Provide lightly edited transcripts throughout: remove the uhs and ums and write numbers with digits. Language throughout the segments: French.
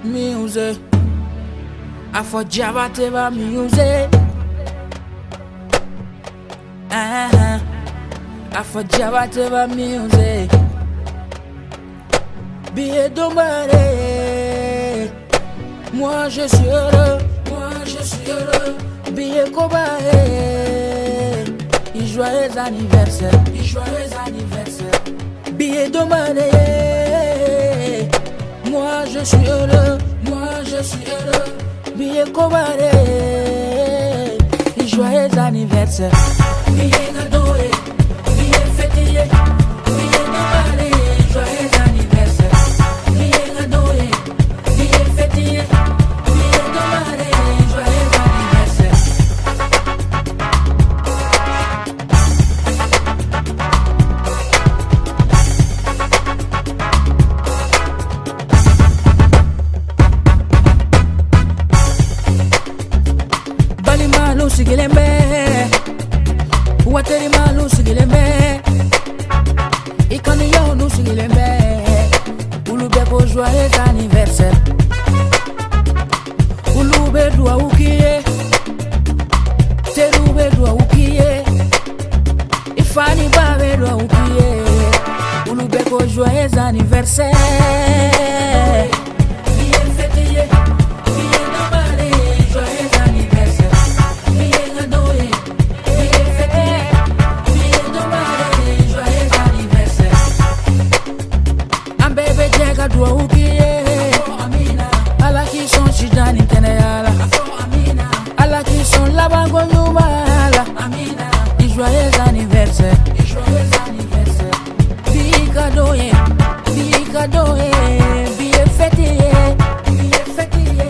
music. I for Java Teva music. I for Java Teva music. Billet d'Ombaré. Moi je suis heureux. Moi je suis heureux. Billet Kobaé. Joyeux anniversaire. Joyeux anniversaire. Billet d'Ombaré. Moi je suis heureux. Moi je suis heureux. Billet Kobaé. Joyeux anniversaire. Billet Gadoé. Billet fêtier. Billet d'Ombaré. Joyeux anniversaire. Billet Gadoé. Billet fêtier. Billet d'Ombaré. Joyeux anniversaire. Balimalu sigilembe. Wateri malu sigilembe. Ikani yo nu sigilembe. Ulube ko joyeux anniversaire. Ulube dua ukiye. Terube dua ukiye. Ifani babe dua ukiye. Ulube ko joyeux anniversaire. Billet fêtier. Billet d'Ombaré. Joyeux anniversaire. Billet Gadoé. Billet fêtier. Billet d'Ombaré. Joyeux anniversaire. Ambebe jega dua ukiye. Ala qui sont chidani keneyala. Ala qui sont labango nyumala. Joyeux anniversaire. Joyeux anniversaire. Billet Gadoé. Billet Gadoé. Billet fêtier. Billet fêtier.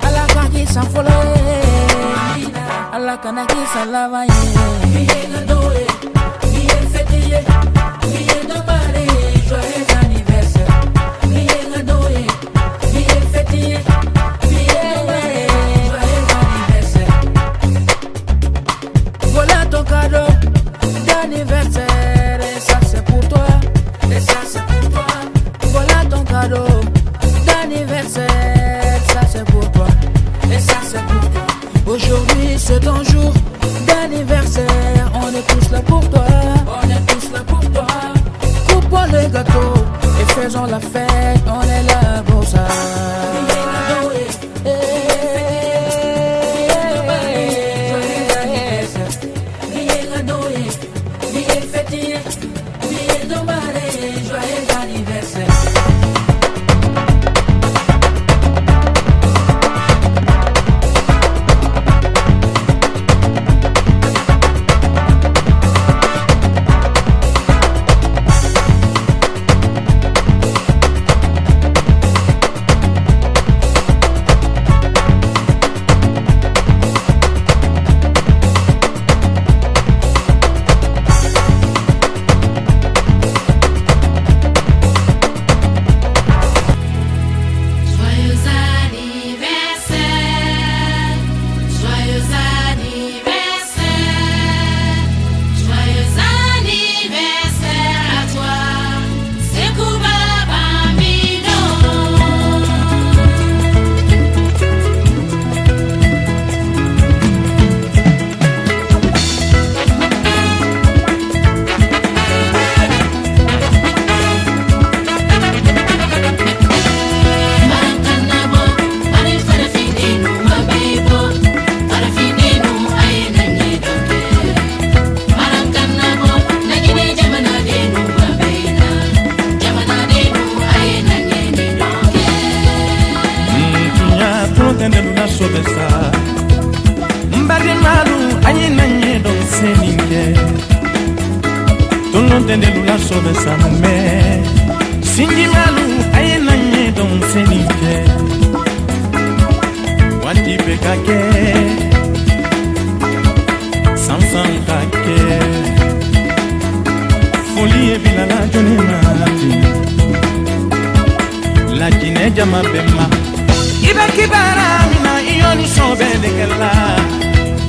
Ala kaki sans folie. Ala kanaki sans lavaye. Billet Gadoé. Billet fêtier. Billet d'Ombaré. Joyeux anniversaire. Billet Gadoé. Billet fêtier. Billet d'Ombaré. Joyeux anniversaire. Voilà ton cadeau d'anniversaire. Et ça c'est pour toi. Et ça c'est pour toi. Voilà ton cadeau d'anniversaire. Ça c'est pour toi. Et ça c'est pour toi. Aujourd'hui c'est ton jour d'anniversaire. On est tous là pour toi. On est tous là pour toi. Coupons les gâteaux et faisons la fête. On est là pour ça. Billet Gadoé. Billet fêtier. Billet d'Ombaré. Joyeux anniversaire. Joyeux anniversaire, joyeux anniversaire, joyeux anniversaire à toi, Sekou Baba Mino. Marankanabo, mari farafinenu mabebo, farafinenu ayena nyedonge. Marankanabo, nagine jamana denu mabena, jamana denu ayena nyedonge. Tunya protende luna sobesa Mbade malu anyina nyedo seninge Tono tende luna sobesa mume Singi malu ayina nyedo seninge Wati bekake Samsan kake Folie bila la jone mati La jine jama bema Iba kibara mina iyoni sobele kella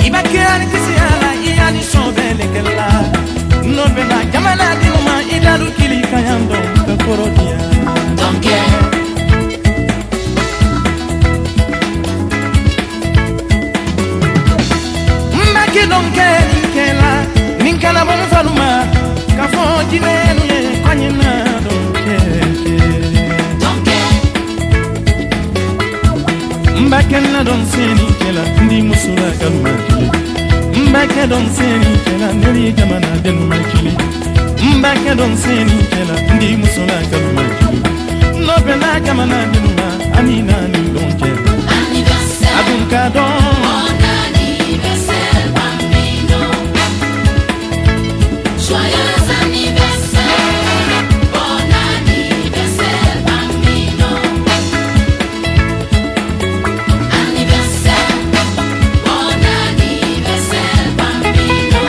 Iba kirani kisiala iyani sobele kella Nobe na jamana dinuma idalu kili kayando kakorodia Don't care. don seni kela ndi musula kalmakili mbake don seni kela neri jamana den makili mbake don seni kela ndi musula kalmakili no bena jamana den ma anina ni don kela Anniversaire, adun kadon bon anniversaire, bambino. Joyeux anniversaire, bon anniversaire, bambino. Anniversaire, bon anniversaire, bambino.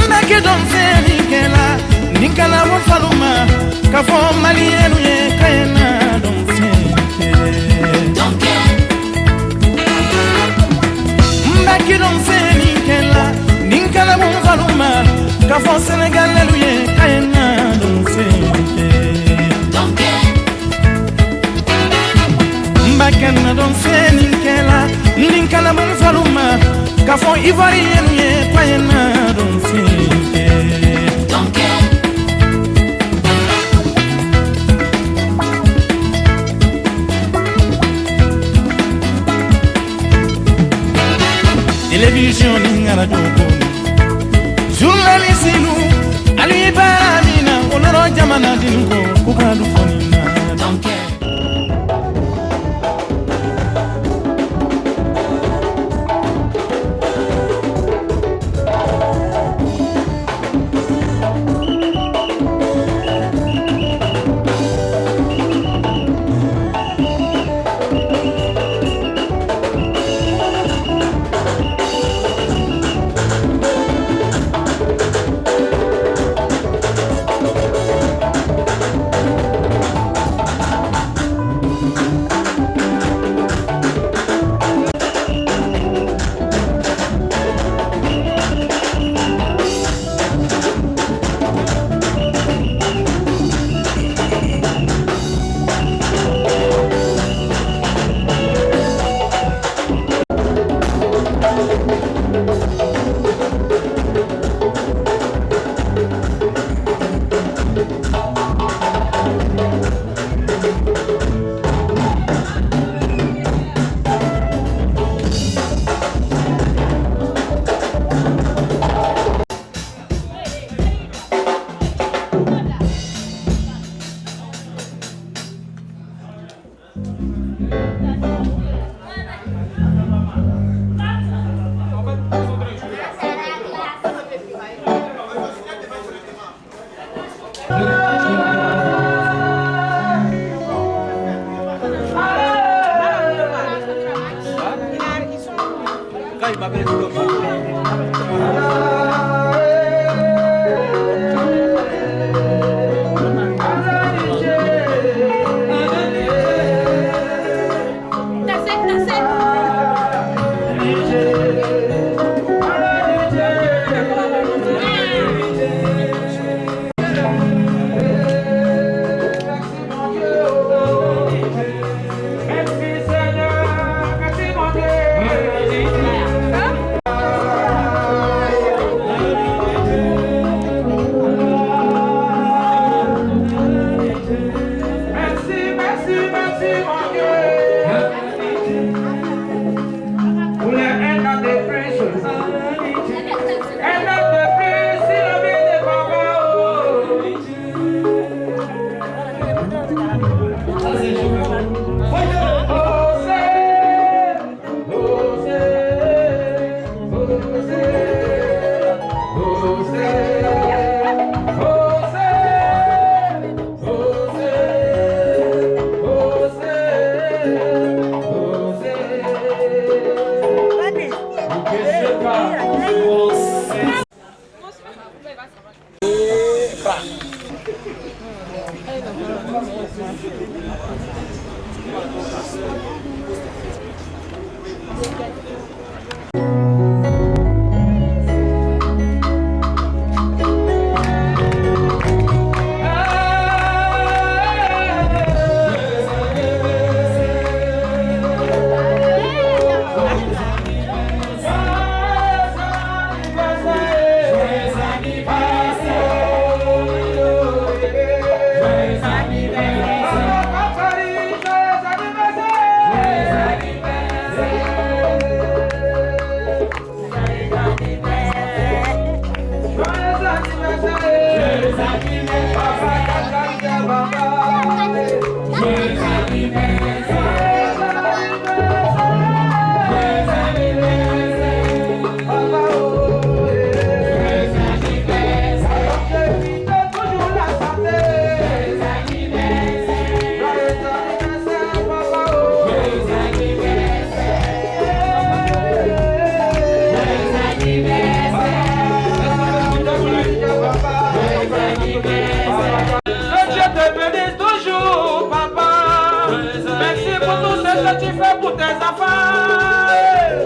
mbake don seni kela ninkala mo faluma kafo malienu ye kayena don seni kela Donc, mbaki don seni kela ninkala mo faluma kafo Senegal lelu ye kayena don seni kela donc, mbakena don seni kela ninkala mo faluma kafo Ivoirien ye kayena don seni kela donc, télévision ningara jogo journaliste nu ali baramina oloro jamana dingo kukadu fonina donc.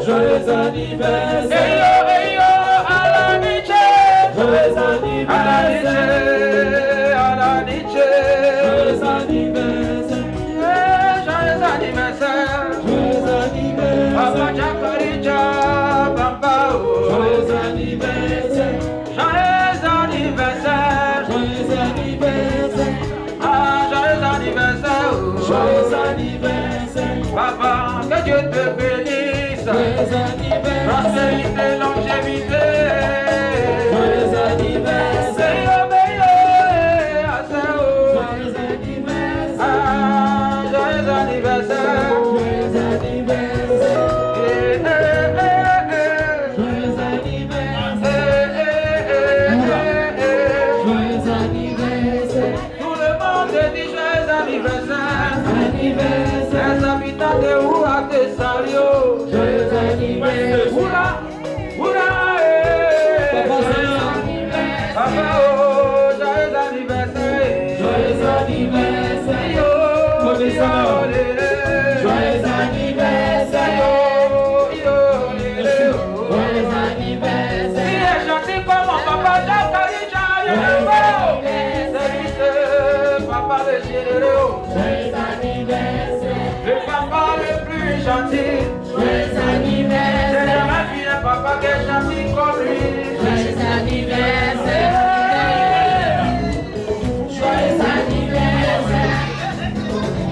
Joyeux anniversaire. Hey yo, à la Nietzsche. Joyeux anniversaire. À la Nietzsche. Joyeux anniversaire. Joyeux anniversaire. Joyeux anniversaire. Papa Jacarija, Bamba. Joyeux anniversaire. Joyeux anniversaire. Joyeux anniversaire. Ah, joyeux anniversaire. Joyeux anniversaire. Papa, que Dieu te bénisse. Joyeux anniversaire. Prospérité, longévité. Joyeux anniversaire. Joyeux anniversaire. Ah, joyeux anniversaire. Joyeux anniversaire. Joyeux anniversaire. Joyeux anniversaire. Tout le monde dit joyeux anniversaire. Anniversaire. Les habitants de Oua te saluent. Joyeux anniversaire. Oula, oula, Papa, joyeux anniversaire. Papa, oh, joyeux anniversaire. Joyeux anniversaire. Yo, yo, lélé. Joyeux anniversaire. Yo, yo, lélé. Joyeux anniversaire. Il est gentil comme mon papa Jacarija. C'est papa le généreux. Joyeux anniversaire. Le papa le plus gentil. Joyeux anniversaire. C'est jamais vu un papa qui est gentil comme lui. Joyeux anniversaire. Joyeux anniversaire.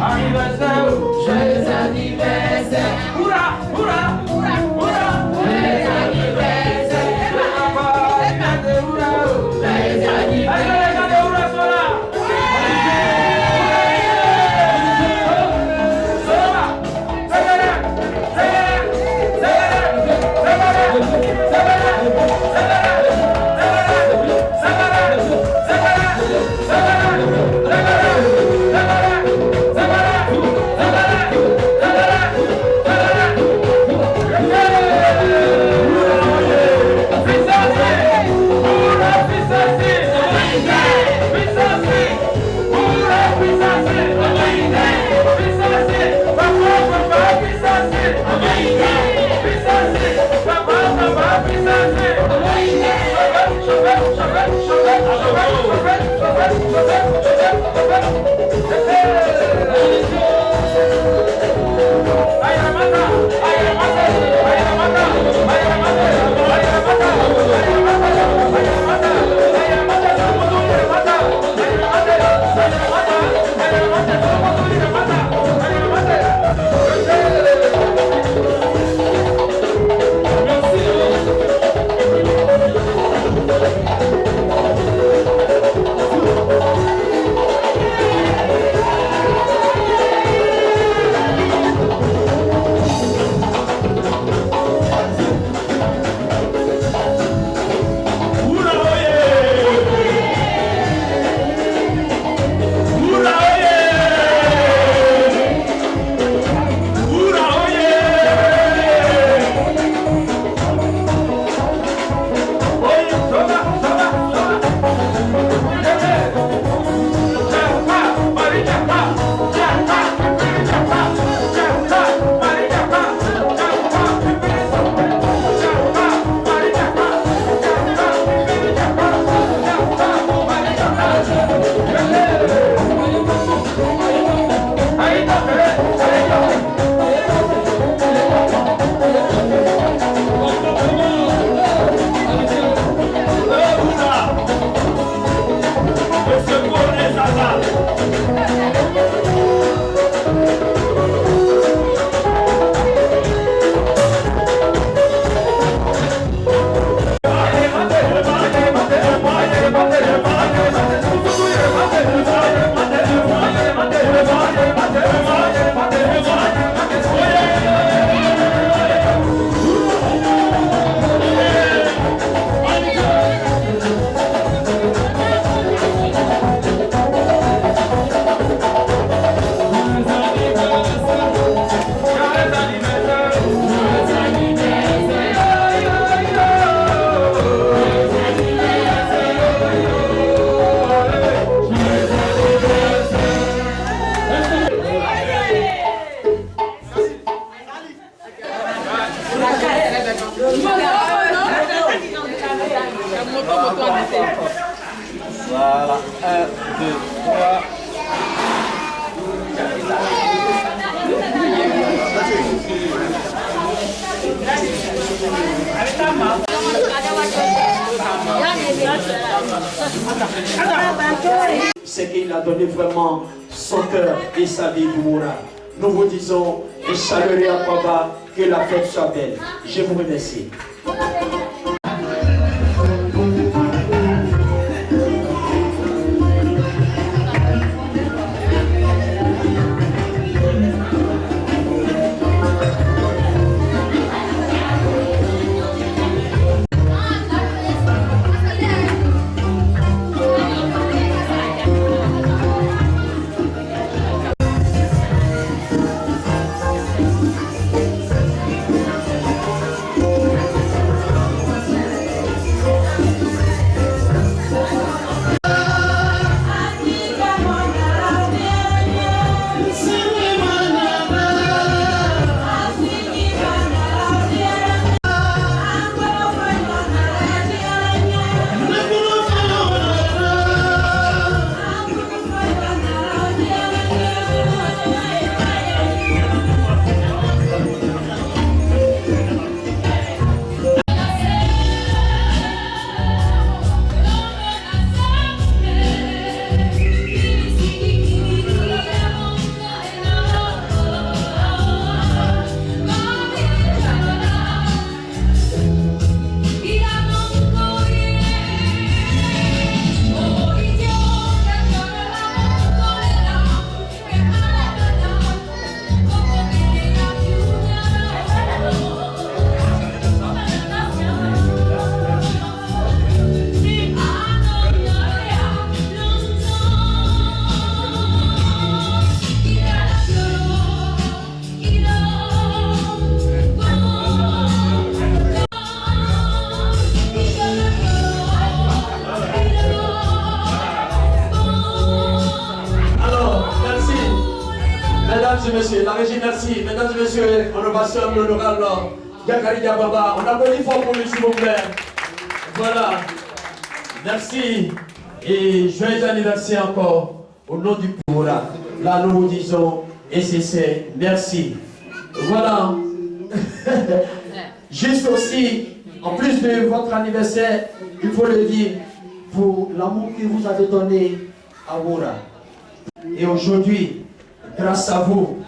Anniversaire. Joyeux anniversaire. Hurrah, hurrah, hurrah, hurrah. Joyeux anniversaire. Le papa vient de hurrah. Joyeux anniversaire. Allez, les gens de hurrah sont là. C'est qu'il a donné vraiment son cœur et sa vie pour Moura. Nous vous disons, et chaleureux à Papa, que la fête soit belle. Je vous remercie. Mesdames et messieurs, la régie, merci. Mesdames et messieurs, honoration l'honorable Yakari Diababa. On applaudit fort pour lui, s'il vous plaît. Voilà. Merci. Et joyeux anniversaire encore au nom du Poura. Là, nous vous disons, SCC, merci. Voilà. Juste aussi, en plus de votre anniversaire, il faut le dire, pour l'amour que vous avez donné à Moura. Et aujourd'hui, grâce à vous,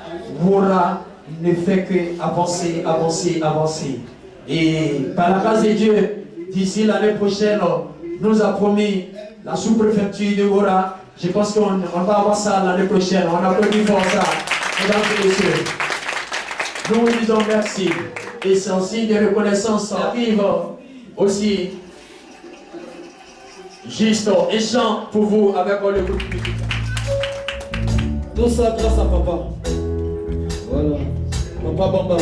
Moura ne fait que avancer, avancer, avancer. Et par la grâce de Dieu, d'ici l'année prochaine, nous a promis la sous-préfecture de Moura. Je pense qu'on va avoir ça l'année prochaine. On applaudit pour ça, mesdames et messieurs. Nous vous disons merci. Et c'est un signe de reconnaissance vive aussi. Juste un chant pour vous avec le groupe musical. Tout ça grâce à papa. Voilà. Papa Bamba.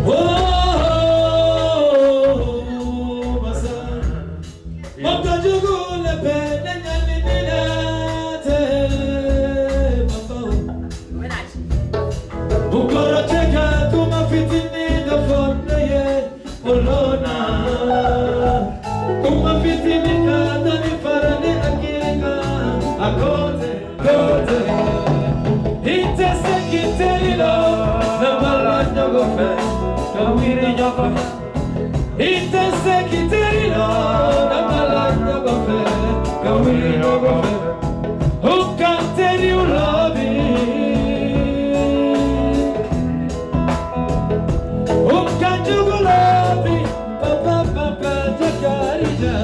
Oh, Massa. Papa Djogo le peine nyamininate. Papa. Ukora cheka kuma fitini da fonye. Olona. Kuma fitini kada ni farane akika akote kote ite sekiterilo na malanya gofe kawiri nyokofe ite sekiterilo na malanya gofe kawiri nyokofe ukanteri ulobi ukanjugulabi papa papa jakarija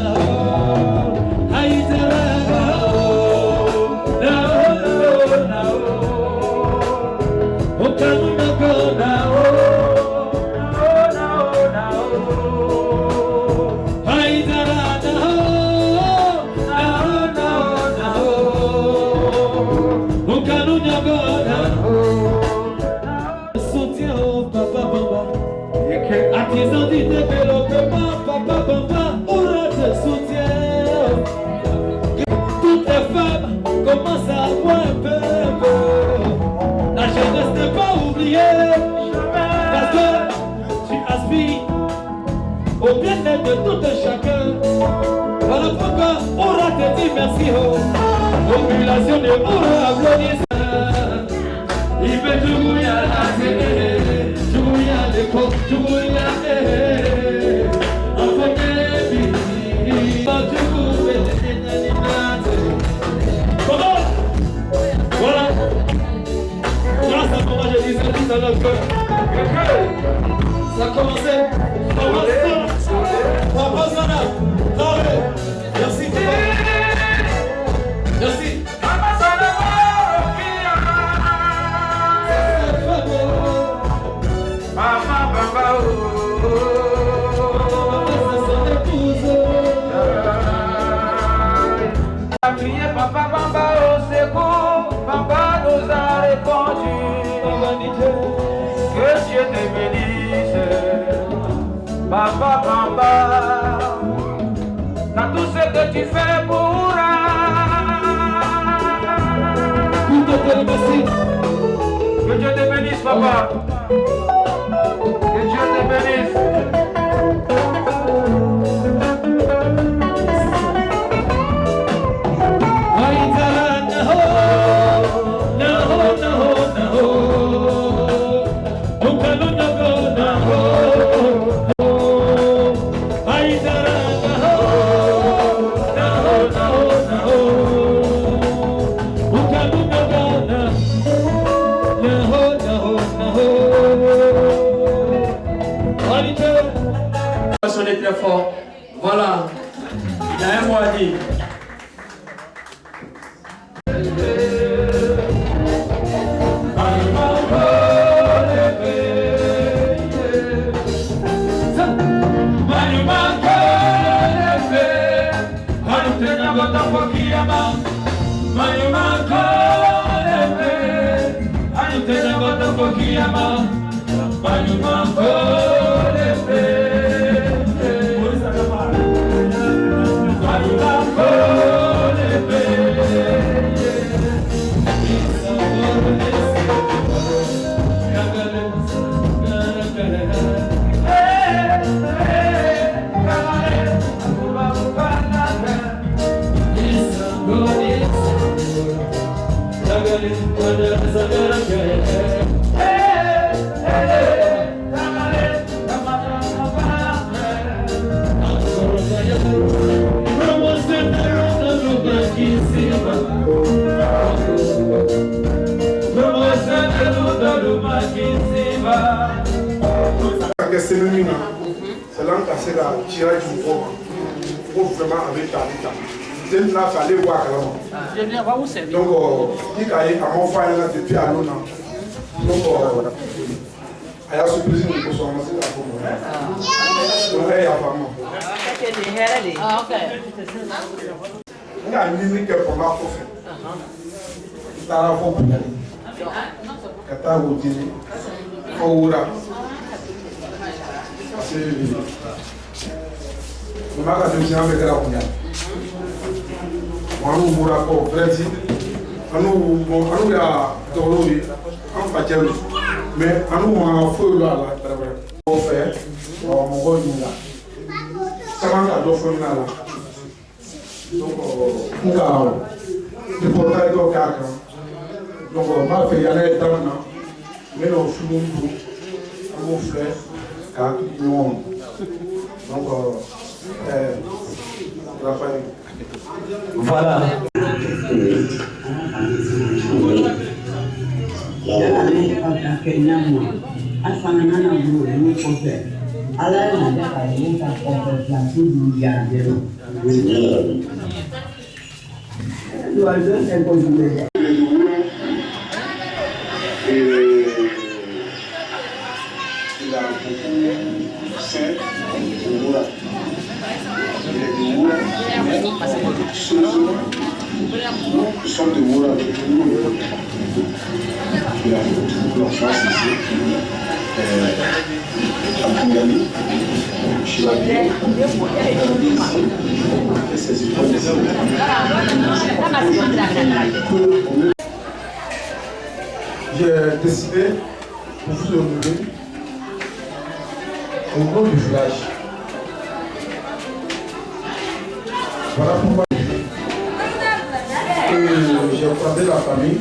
Artisan du développement, papa Bamba, Moura te soutient. Toutes les femmes commencent à avoir un peu. La jeunesse n'est pas oubliée. Parce que tu aspires au bien-être de tout un chacun. Voilà pourquoi Moura te dit merci. Population de Moura applaudit. Il fait jouer à la télé, jouer à l'école. Crié Papa Bamba au secours, Bamba nous a répondu. Que Dieu te bénisse, Papa Bamba, dans tout ce que tu fais pour que Dieu te bénisse, papa. Que Dieu te bénisse. Sonner très fort. Voilà. Il y a un mot à dire. C'est là que c'est la tirage du gros. Il faut vraiment avec ta vie. C'est là qu'il fallait voir. Je viens voir où c'est. Donc, il y a un enfant depuis à l'eau. Donc, il y a ce plaisir de se ramasser la pomme. Donc, il y a vraiment. Ah, ok. Il y a une limite pour ma prof. Il y a la forme pour y aller. Il y a la routine. Il faut ouvrir. On a fait un peu de la routine. On a ouvert la porte. On a ouvert la porte. Mais on a fait là. On fait. On va là. Ça va faire deux fois là. Donc, on a le portail de Okaka. Donc, on va faire y aller dans le mais on fume un frère, car il y a donc, la famille. Voilà. Nous sommes de Moura avec nous. Il a toute leur chance ici. À Kougali, Chilabé, et ses étoiles ici. J'ai décidé pour vous honorer au nom du village. Voilà pourquoi j'ai croisé la famille.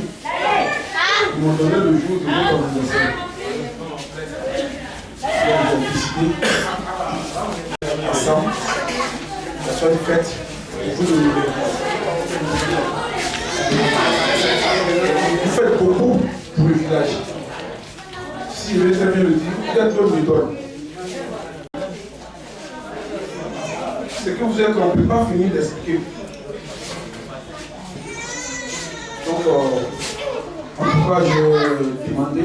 Ils m'ont donné le jour de votre anniversaire. J'ai décidé ensemble, la soirée faite, pour vous honorer. Vous faites beaucoup pour le village. Si je vais très bien le dire, peut-être l'homme me donne. Ce que vous êtes, on ne peut pas finir d'expliquer. Donc, en tout cas, j'ai demandé,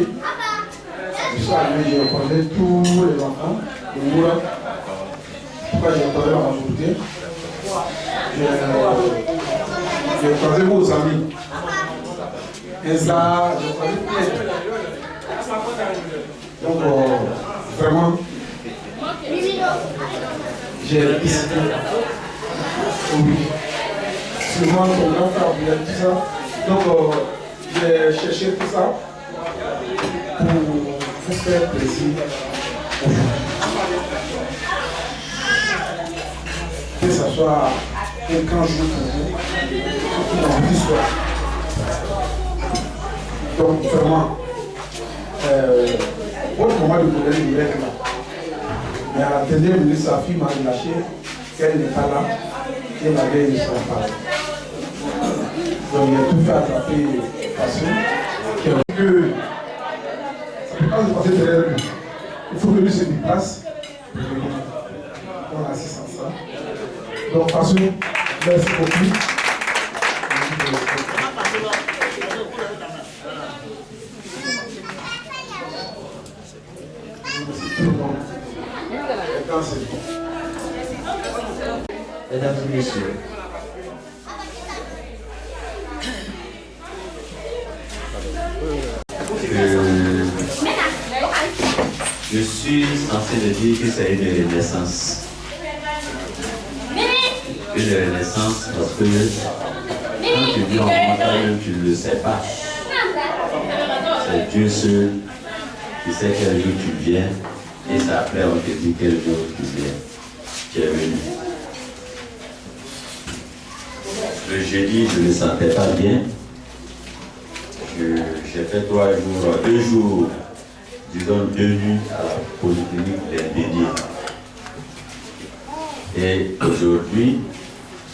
j'ai parlé tous les enfants de Moura. En tout cas, j'ai parlé la majorité. J'ai croisé vos amis. Et ça, j'ai croisé plein. Donc, vraiment, j'ai décidé. Oui. Souvent, ton grand frère voulait tout ça. Donc, j'ai cherché tout ça pour vous faire plaisir. Que ce soit un grand jour pour vous, dans l'histoire. Donc, vraiment, au moment de donner une lettre là, mais à la dernière minute, sa fille m'a lâché qu'elle n'est pas là, qu'elle avait une pas. Donc, il a tout fait attraper façon que ça ne peut pas se passer derrière lui. Il faut que lui se déplace. On assiste ensemble. Donc, façon, merci beaucoup. Mesdames et messieurs, je suis censé le dire que c'est une renaissance. Une renaissance parce que quand tu vis en montagne, tu ne le sais pas. C'est Dieu seul qui sait quel jour tu viens et c'est après on te dit quel jour tu viens. Tu es venu. Le jeudi, je ne me sentais pas bien. J'ai fait 2 jours, disons 2 nuits à la polyclinique d'Indénier. Et aujourd'hui,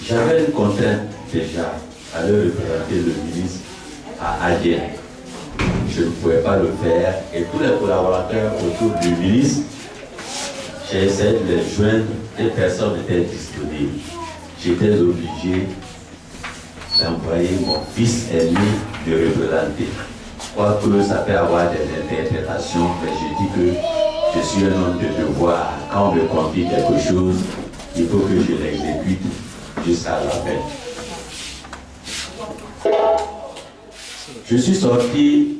j'avais une contrainte déjà à aller représenter le ministre à Adien. Je ne pouvais pas le faire et tous les collaborateurs autour du ministre, j'ai essayé de les joindre et personne n'était disponible. J'étais obligé d'envoyer mon fils aîné de représenter. Quoique ça peut avoir des interprétations, mais je dis que je suis un homme de devoir. Quand on me confie quelque chose, il faut que je l'exécute jusqu'à la fin. Je suis sorti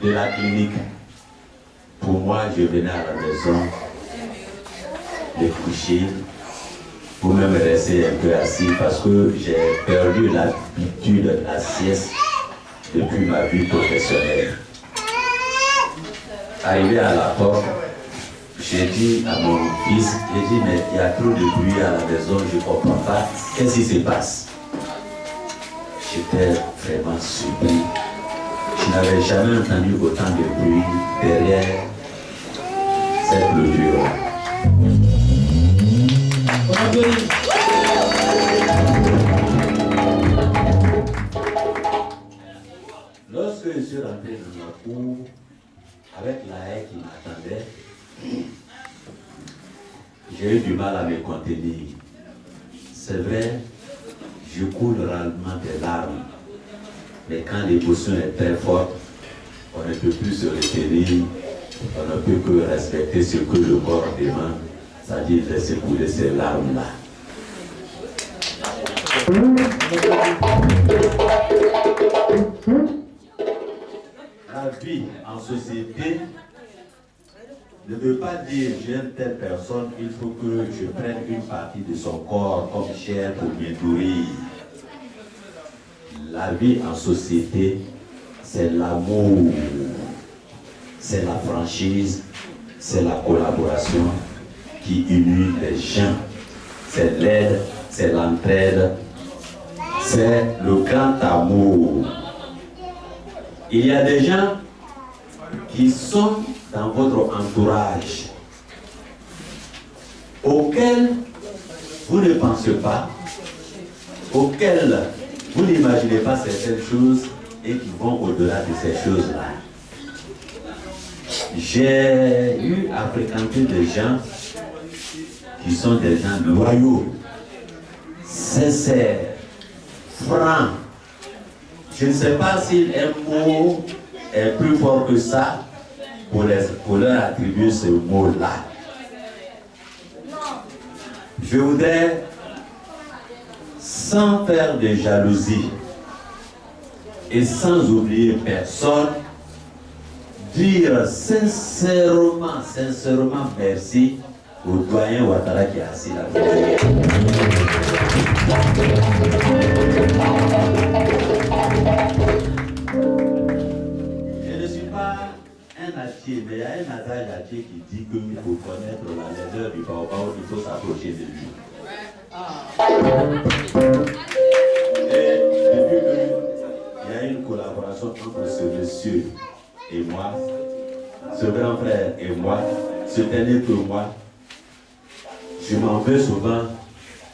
de la clinique. Pour moi, je venais à la maison me coucher pour même rester un peu assis parce que j'ai perdu l'habitude de la sieste depuis ma vie professionnelle. Arrivé à la porte, j'ai dit à mon fils, j'ai dit mais il y a trop de bruit à la maison, je ne comprends pas, qu'est-ce qui se passe? J'étais vraiment surpris. Je n'avais jamais entendu autant de bruit derrière cette clôture. Lorsque je suis rentré dans ma cour, avec la haie qui m'attendait, j'ai eu du mal à me contenir. C'est vrai, je coule rarement des larmes. Mais quand l'émotion est très forte, on ne peut plus se retenir, on ne peut que respecter ce que le corps demande, c'est-à-dire laisser couler ces larmes-là. La vie en société ne veut pas dire j'aime telle personne, il faut que je prenne une partie de son corps comme chair pour me nourrir. La vie en société, c'est l'amour, c'est la franchise, c'est la collaboration qui unit les gens. C'est l'aide, c'est l'entraide, c'est le grand amour. Il y a des gens qui sont dans votre entourage, auxquels vous ne pensez pas, auxquels vous n'imaginez pas certaines choses et qui vont au-delà de ces choses-là. J'ai eu à fréquenter des gens qui sont des gens loyaux, sincères, francs. Je ne sais pas si un mot est plus fort que ça pour leur attribuer ce mot-là. Je voudrais sans faire de jalousie et sans oublier personne, dire sincèrement merci au doyen Ouattara qui est assis là. Je ne suis pas un atier, mais il y a un adage atier qui dit que pour connaître la laideur du baobab, il faut s'approcher de lui. Et depuis qu'il y a une collaboration entre ce monsieur et moi, ce grand frère et moi, ce dernier que moi, je m'en veux souvent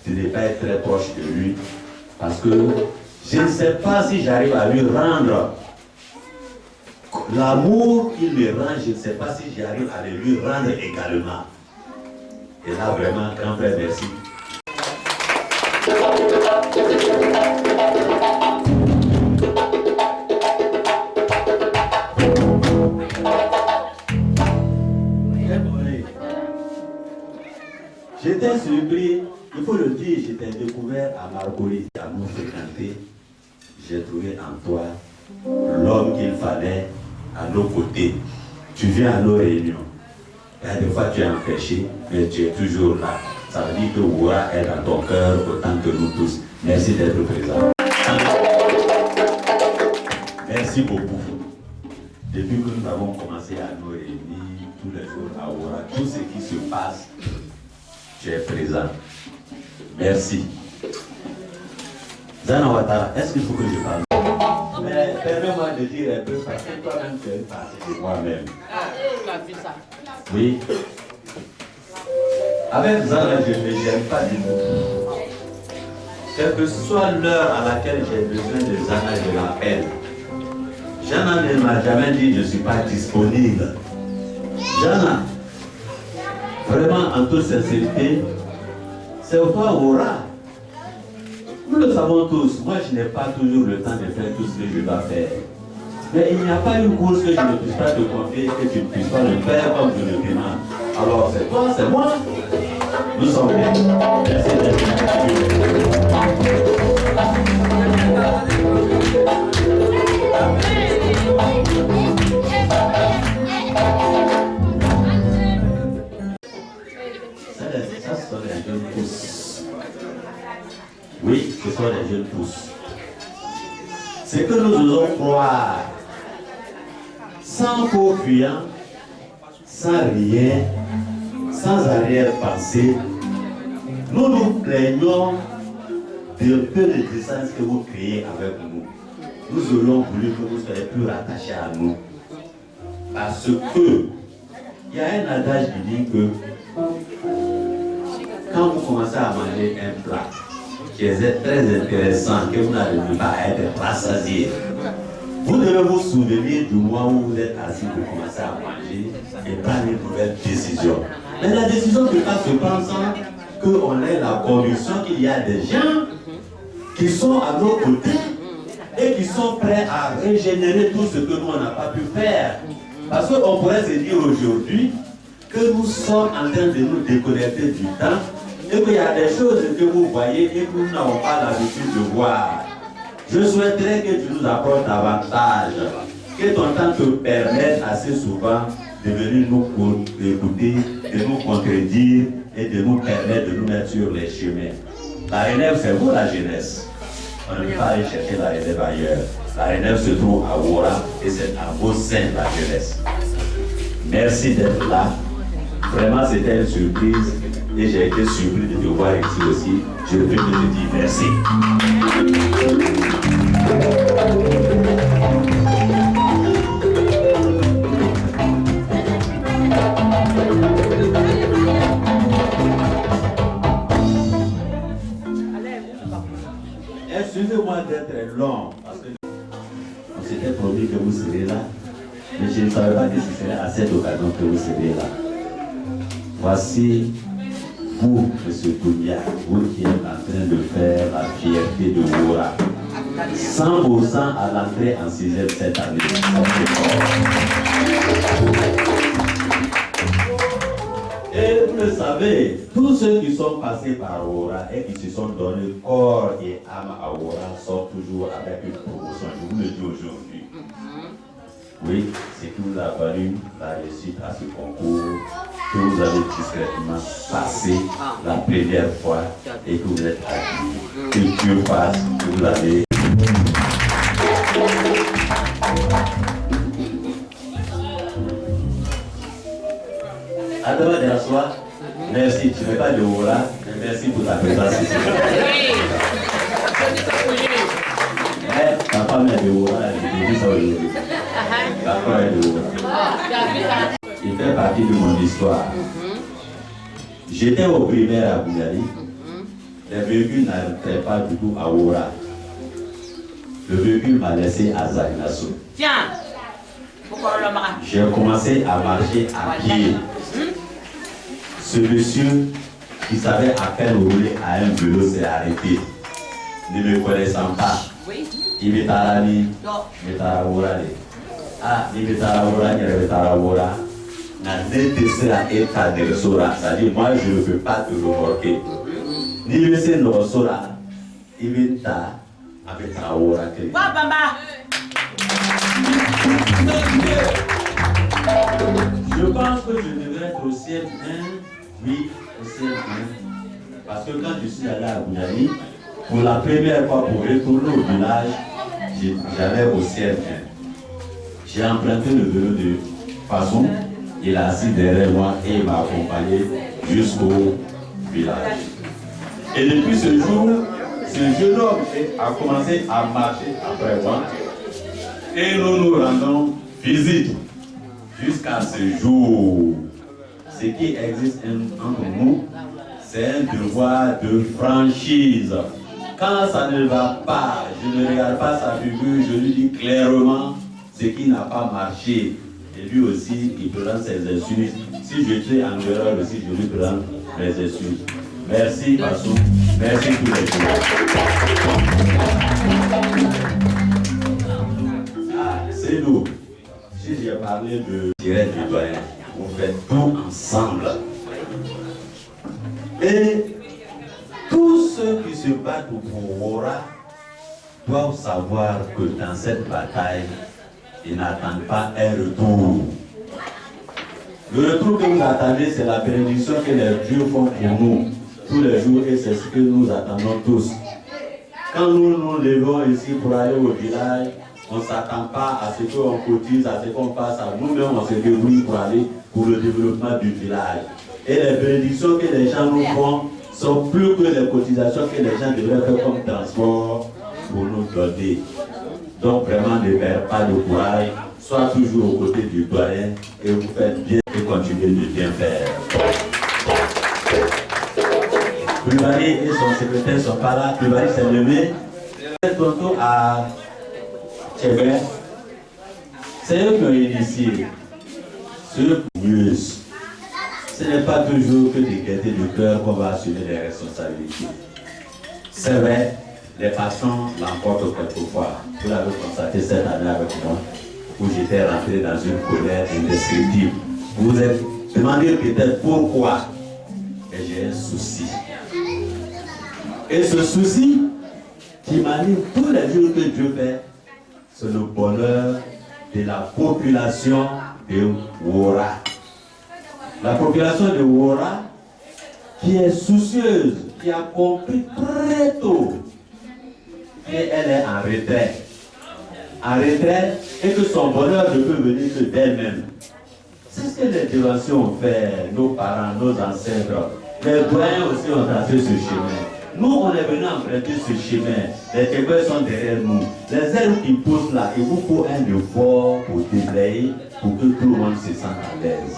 de ne pas être très proche de lui parce que je ne sais pas si j'arrive à lui rendre l'amour qu'il me rend, je ne sais pas si j'arrive à le lui rendre également. Et là vraiment, grand frère, merci. J'étais surpris, il faut le dire, j'étais découvert à Marguerite, à nous fréquenter. J'ai trouvé en toi l'homme qu'il fallait à nos côtés. Tu viens à nos réunions. Il y a des fois tu es empêché, mais tu es toujours là. Ça veut dire que Woura est dans ton cœur autant que nous tous. Merci d'être présent. Merci beaucoup. Depuis que nous avons commencé à nous réunir tous les jours à Woura, tout ce qui se passe, tu es présent. Merci. Zana Ouattara, est-ce qu'il faut que je parle? Mais permets-moi de dire un peu parce que toi-même tu es une partie de moi-même. Oui. Avec Zana, je ne me gêne pas du tout. Quelle que soit l'heure à laquelle j'ai besoin de Zana, je l'appelle. Zana ne m'a jamais dit je ne suis pas disponible. Zana, vraiment en toute sincérité, c'est toi Woura. Nous le savons tous, moi je n'ai pas toujours le temps de faire tout ce que je dois faire. Mais il n'y a pas une course que je ne puisse pas te confier et que tu ne puisses pas le faire comme je le demande. Alors c'est toi, c'est moi. Nous sommes bien. Merci d'être là. Ça, ce sont les jeunes pousses. Oui, ce sont les jeunes pousses. C'est que nous osons croire, sans faux fuyant, sans rien, sans arrière-pensée, nous nous plaignons de peu de distance que vous créez avec nous. Nous aurions voulu que vous soyez plus rattachés à nous. Parce que il y a un adage qui dit que quand vous commencez à manger un plat qui est très intéressant, que vous n'arrivez pas à être rassasié, vous devez vous souvenir du moment où vous êtes assis pour commencer à manger et prendre une nouvelle décision. Mais la décision ne peut pas se prendre sans qu'on ait la conviction qu'il y a des gens qui sont à nos côtés et qui sont prêts à régénérer tout ce que nous on n'a pas pu faire. Parce qu'on pourrait se dire aujourd'hui que nous sommes en train de nous déconnecter du temps et qu'il y a des choses que vous voyez et que nous n'avons pas l'habitude de voir. Je souhaiterais que tu nous apportes davantage, que ton temps te permette assez souvent de venir nous écouter, de nous contredire et de nous permettre de nous mettre sur les chemins. La relève, c'est vous la jeunesse. On ne peut pas aller chercher la relève ailleurs. La relève se trouve à Woura et c'est à vos seins la jeunesse. Merci d'être là. Vraiment, c'était une surprise et j'ai été surpris de te voir ici aussi. Je veux te dire merci. Excusez-moi d'être long, parce que on s'était promis que vous serez là, mais je ne savais pas que ce serait à cette occasion que vous serez là. Voici vous, M. Kounia, vous qui êtes en train de faire la fierté de Woura. 100% à l'entrée en 6e cette année. Et vous le savez, tous ceux qui sont passés par Aura et qui se sont donné corps et âme à Aura sortent toujours avec une promotion. Je vous le dis aujourd'hui. Oui, c'est que vous avez valu la réussite à ce concours, que vous avez discrètement passé la première fois et que vous êtes acquis. Que Dieu fasse que vous avez. Adama Dersoa, merci, tu n'es pas de Aura, mais merci pour ta présence ici. Ta femme est de Aura, je dis ça aujourd'hui. Ta femme est de Aura. Il fait partie de mon histoire. J'étais au primaire à Bouyali. Les véhicules n'arrivaient pas du tout à Aura. Le véhicule m'a laissé à Zagnasso. Tiens! J'ai commencé à marcher à pied. Ce monsieur qui savait à peine rouler à un vélo s'est arrêté. Ne me connaissant pas. Il m'est arrêté. Ah, il m'est arrêté. C'est-à-dire, moi je ne peux pas te remorquer. Ni le Seigneur Sora, il m'est avec Traora. Je pense que je devrais être au CM1, oui, au CM1. Parce que quand je suis allé à Bouyali, pour la première fois pour retourner au village, j'allais au CM1. J'ai emprunté le vélo de façon, il a assis derrière moi et il m'a accompagné jusqu'au village. Et depuis ce jour, ce jeune homme a commencé à marcher après moi et nous nous rendons visite. Jusqu'à ce jour, ce qui existe entre nous, c'est un devoir de franchise. Quand ça ne va pas, je ne regarde pas sa figure, je lui dis clairement ce qui n'a pas marché. Et lui aussi, il prend ses excuses. Si je suis en erreur aussi, je lui prends mes excuses. Merci Bassou, merci tous les jours. Ah, c'est nous. Si j'ai parlé de tirer du doyen, on fait tout ensemble. Et tous ceux qui se battent pour Aura doivent savoir que dans cette bataille, ils n'attendent pas un retour. Le retour que vous attendez, c'est la bénédiction que les dieux font pour nous tous les jours et c'est ce que nous attendons tous. Quand nous nous levons ici pour aller au village, on ne s'attend pas à ce qu'on cotise, à ce qu'on fasse à nous-mêmes, on se débrouille pour aller pour le développement du village. Et les bénédictions que les gens nous font sont plus que les cotisations que les gens devraient faire comme transport pour nous donner. Donc vraiment ne perdez pas de courage, sois toujours aux côtés du doyen et vous faites bien et continuez de bien faire. Pluvali et son secrétaire ne sont pas là, Pluvali s'est levé. Tantôt à Tchébé, c'est eux qui ont initié ce mieux. Ce n'est pas toujours que des gaietés de cœur qu'on va assumer les responsabilités. C'est vrai, les passions l'emportent quelquefois. Vous l'avez constaté cette année avec moi, où j'étais rentré dans une colère indescriptible. Vous vous êtes demandé peut-être pourquoi. Et j'ai un souci. Et ce souci qui m'anime tous les jours que Dieu fait, c'est le bonheur de la population de Aura. La population de Aura qui est soucieuse, qui a compris très tôt qu'elle est en retraite. En retraite et que son bonheur ne peut venir que d'elle-même. C'est ce que les dévotions ont fait, nos parents, nos ancêtres. Les doyens aussi ont tracé ce chemin. Nous, on est venus emprunter ce chemin. Les Tchèques sont derrière nous. Les ailes qui poussent là, il vous faut un effort pour déblayer, pour que tout le monde se sente à l'aise.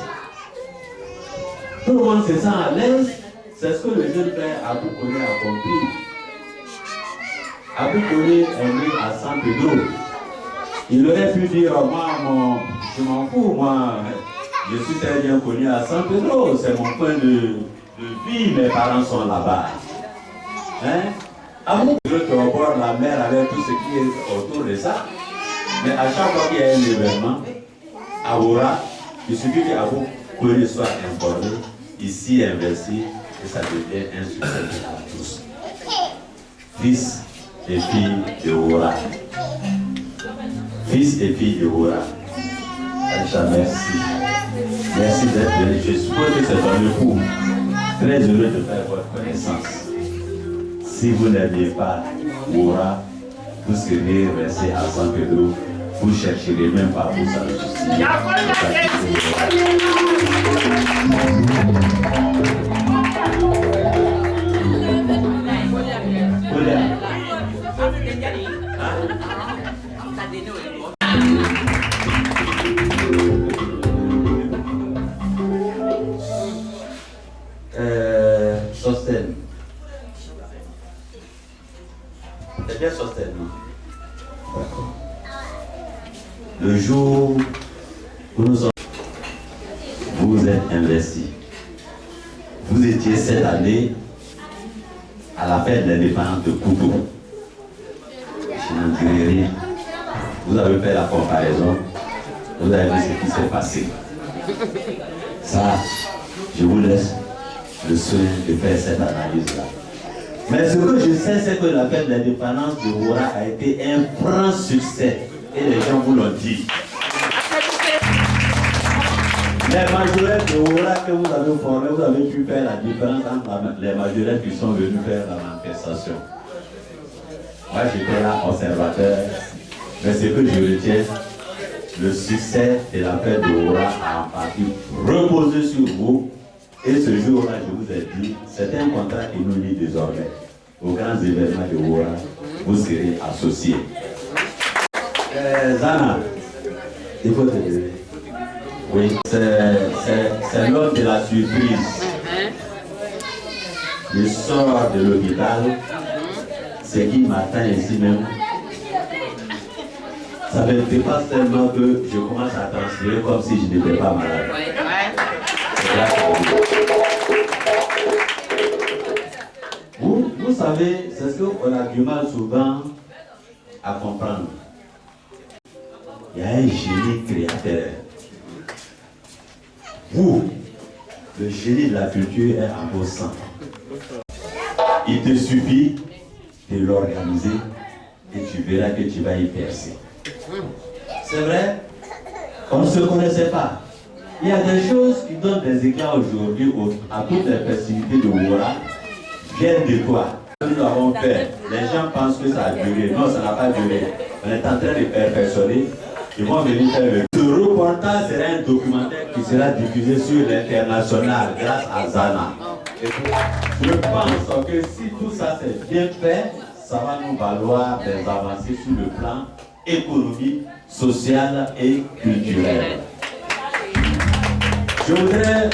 Tout le monde se sent à l'aise, c'est ce que le jeune frère Abou Koné a compris. Abou Koné est né à San Pedro. Il aurait pu dire, moi, je m'en fous, moi, je suis très bien connu à San Pedro, c'est mon point de vie, mes parents sont là-bas. Hein? Abou Koné au bord de la mer avec tout ce qui est autour de ça, mais à chaque fois qu'il y a un événement, à Aura, il suffit qu'Abou Koné soit informé. ici investi et ça devient un succès pour tous. Fils et filles de Wora. Fils et filles de Wora. Aïcha, merci. Merci d'être venu. Je suppose que c'est ton époux. Très heureux de faire votre connaissance. Si vous n'aviez pas Wora, vous seriez resté à San Pedro. Vous ne chercherez même pas pour ça. Sosten. C'est bien Sosten, non? Le jour où vous êtes investi, vous étiez cette année à la fête de l'indépendance de Koutou. Je n'en dirai rien. Vous avez fait la comparaison, vous avez vu ce qui s'est passé. Ça, je vous laisse le soin de faire cette analyse-là. Mais ce que je sais, c'est que la fête de l'indépendance de Wora a été un franc succès. Et les gens vous l'ont dit. Les majorettes de Wora que vous avez formées, vous avez pu faire la différence entre les majorettes qui sont venues faire la manifestation. Moi, j'étais là, observateur. Mais ce que je retiens, le succès de la fête de Wora a en partie reposé sur vous. Et ce jour-là, je vous ai dit, c'est un contrat qui nous lie désormais. Aux grands événements de Wora, vous serez associés. Zana, il faut te dire. Oui, c'est l'heure de la surprise. Je sors de l'hôpital, ce qui m'atteint ici même. Ça ne fait pas seulement que je commence à transpirer comme si je n'étais pas malade. Vous savez, c'est ce qu'on a du mal souvent à comprendre. Il y a un génie créateur. Vous, le génie de la culture est en vos sang. Il te suffit de l'organiser et tu verras que tu vas y percer. C'est vrai, on ne se connaissait pas. Il y a des choses qui donnent des éclats aujourd'hui à toutes les festivités de Wora viennent de toi. Nous avons fait, les gens pensent que ça a duré. Non, ça n'a pas duré. On est en train de perfectionner. Ils vont venir faire le... Ce reportage sera un documentaire qui sera diffusé sur l'international grâce à Zana. Et je pense que si tout ça c'est bien fait, ça va nous valoir des avancées sur le plan économique, social et culturel. Je voudrais,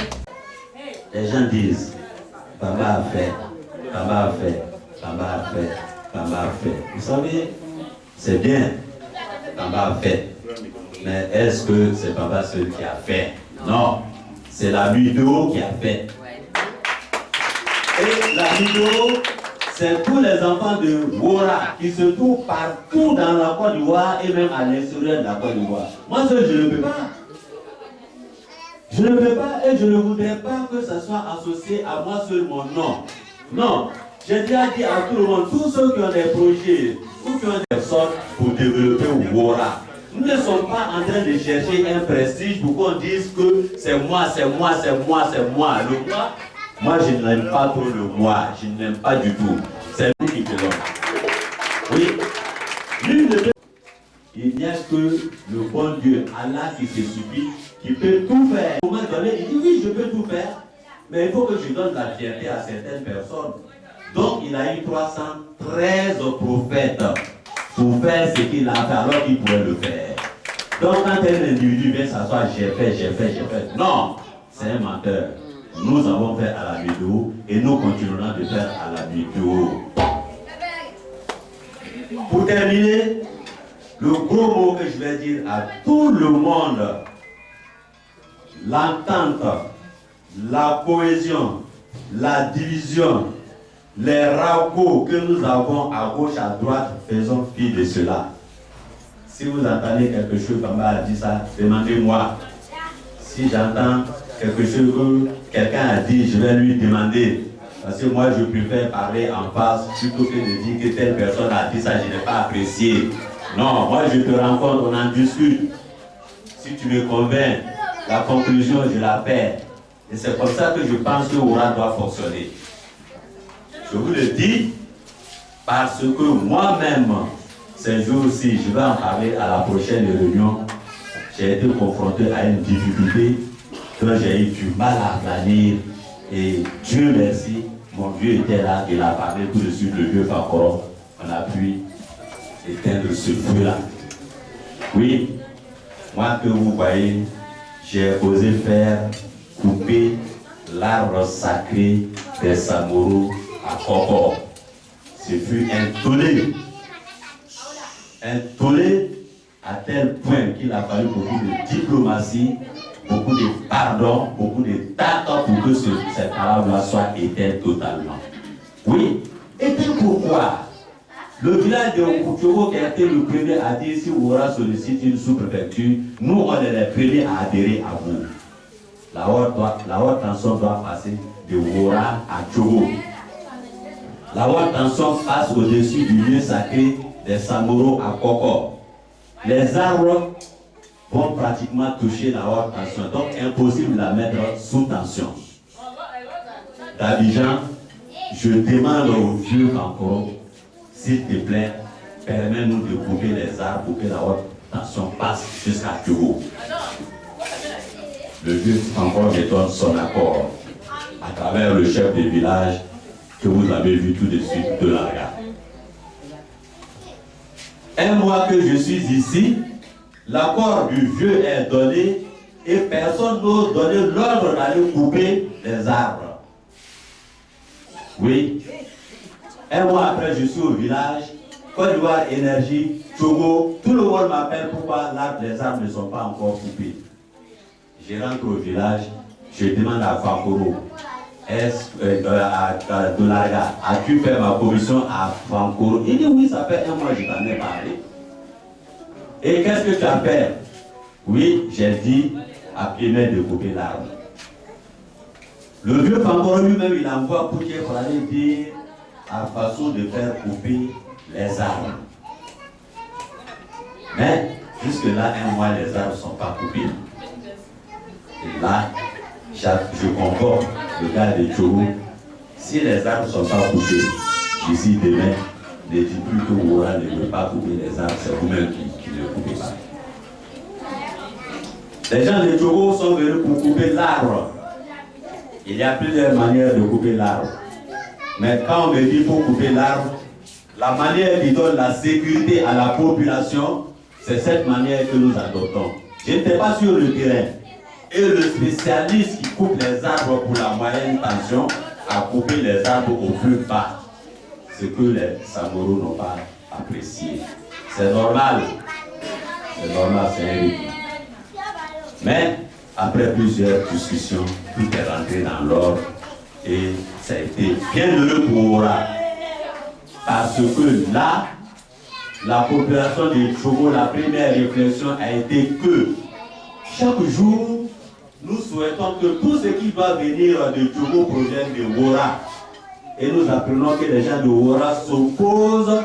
les gens disent, Baba a fait, Baba a fait, Baba a fait, Baba a fait. Vous savez, c'est bien, Baba a fait. Mais est-ce que c'est Baba seul qui a fait? Non, c'est la vidéo qui a fait. Et la vidéo, c'est tous les enfants de Wora qui se trouvent partout dans la Côte d'Ivoire et même à l'extérieur de la Côte d'Ivoire. Moi seul, je ne peux pas. Je ne peux pas et je ne voudrais pas que ça soit associé à moi seul mon nom. Non, j'ai déjà dit à tout le monde, tous ceux qui ont des projets ou qui ont des personnes pour développer Wora, nous ne sommes pas en train de chercher un prestige pour qu'on dise que c'est moi, c'est moi, c'est moi, c'est moi. Le moi, je n'aime pas trop le moi, je n'aime pas du tout. C'est lui qui fait l'homme. Oui, il n'y a que le bon Dieu, Allah qui se suffit, qui peut tout faire. Au moment donné, il dit oui, je peux tout faire, mais il faut que je donne la fierté à certaines personnes. Donc, il a eu 313 prophètes pour faire ce qu'il a fait alors qu'il pouvait le faire. Donc, quand un individu vient s'asseoir, j'ai fait, j'ai fait, j'ai fait. Non, c'est un menteur. Nous avons fait à la vidéo et nous continuerons de faire à la vidéo. Pour terminer, le gros mot que je vais dire à tout le monde, l'entente, la cohésion, la division, les ragots que nous avons à gauche, à droite, faisons fi de cela. Si vous entendez quelque chose, Bamba a dit ça, demandez-moi. Si j'entends quelque chose que quelqu'un a dit, je vais lui demander. Parce que moi, je préfère parler en face plutôt que de dire que telle personne a dit ça, je n'ai pas apprécié. Non, moi, je te rencontre, on en discute. Si tu me convaincs, la conclusion, je la perds. Et c'est comme ça que je pense que Wora doit fonctionner. Je vous le dis parce que moi-même, ces jours-ci, je vais en parler à la prochaine réunion. J'ai été confronté à une difficulté dont j'ai eu du mal à planir. Et Dieu merci, mon Dieu était là, il a parlé tout de suite, le vieux Fancoron. On a pu éteindre ce feu-là. Oui, moi que vous voyez, j'ai osé faire couper l'arbre sacré des Samoro à Koko. Ce fut un tollé. Un tollé à tel point qu'il a fallu beaucoup de diplomatie, beaucoup de pardon, beaucoup de tact pour que cette arbre-là soit éteinte totalement. Oui, et puis pourquoi? Le village de Okuchogo qui a été le premier à dire si Wora sollicite une sous-préfecture, nous on est les premiers à adhérer à vous. La haute tension doit passer de Wora à Chogo. La haute tension passe au-dessus du lieu sacré des Samoro à Koko. Les arbres vont pratiquement toucher la haute tension, donc impossible de la mettre sous tension. D'Abidjan, je demande au vieux Fancoron, s'il te plaît, permets-nous de couper les arbres pour que la haute tension passe jusqu'à Chogo. Le vieux Fancoron me donne son accord à travers le chef de village que vous avez vu tout de suite de Larga. Un mois que je suis ici, l'accord du vieux est donné et personne n'ose donner l'ordre d'aller couper les arbres. Oui. Un mois après, je suis au village, Côte d'Ivoire Énergie, Chogo, tout le monde m'appelle pourquoi les arbres ne sont pas encore coupés. Je rentre au village, je demande à Fankoro, à Dolarga, as-tu fait ma commission à Fankoro? Il dit oui, ça fait un mois que je t'en ai parlé. Et qu'est-ce que tu as fait? Oui, j'ai dit à Pimet de couper l'arbre. Le vieux Fankoro lui-même, il envoie Poutier pour aller dire à façon de faire couper les arbres. Mais jusque-là, un mois, les arbres ne sont pas coupés. Et là, je convoque le gars de Chogo. Si les arbres ne sont pas coupés, d'ici demain, ne dis plus que Wora ne veut pas couper les arbres, c'est vous-même qui ne coupez pas. Les gens de Chogo sont venus pour couper l'arbre. Il y a plusieurs manières de couper l'arbre. Mais quand on me dit pour couper l'arbre, la manière qui donne la sécurité à la population, c'est cette manière que nous adoptons. Je n'étais pas sur le terrain. Et le spécialiste qui coupe les arbres pour la moyenne tension a coupé les arbres au plus bas. Ce que les Samoro n'ont pas apprécié. C'est normal. C'est normal, c'est un rythme. Mais après plusieurs discussions, tout est rentré dans l'ordre et ça a été bien heureux pour Wora. Parce que là, la population de Chogo, la première réflexion a été que chaque jour, nous souhaitons que tout ce qui va venir de Chogo provienne de Wora. Et nous apprenons que les gens de Wora s'opposent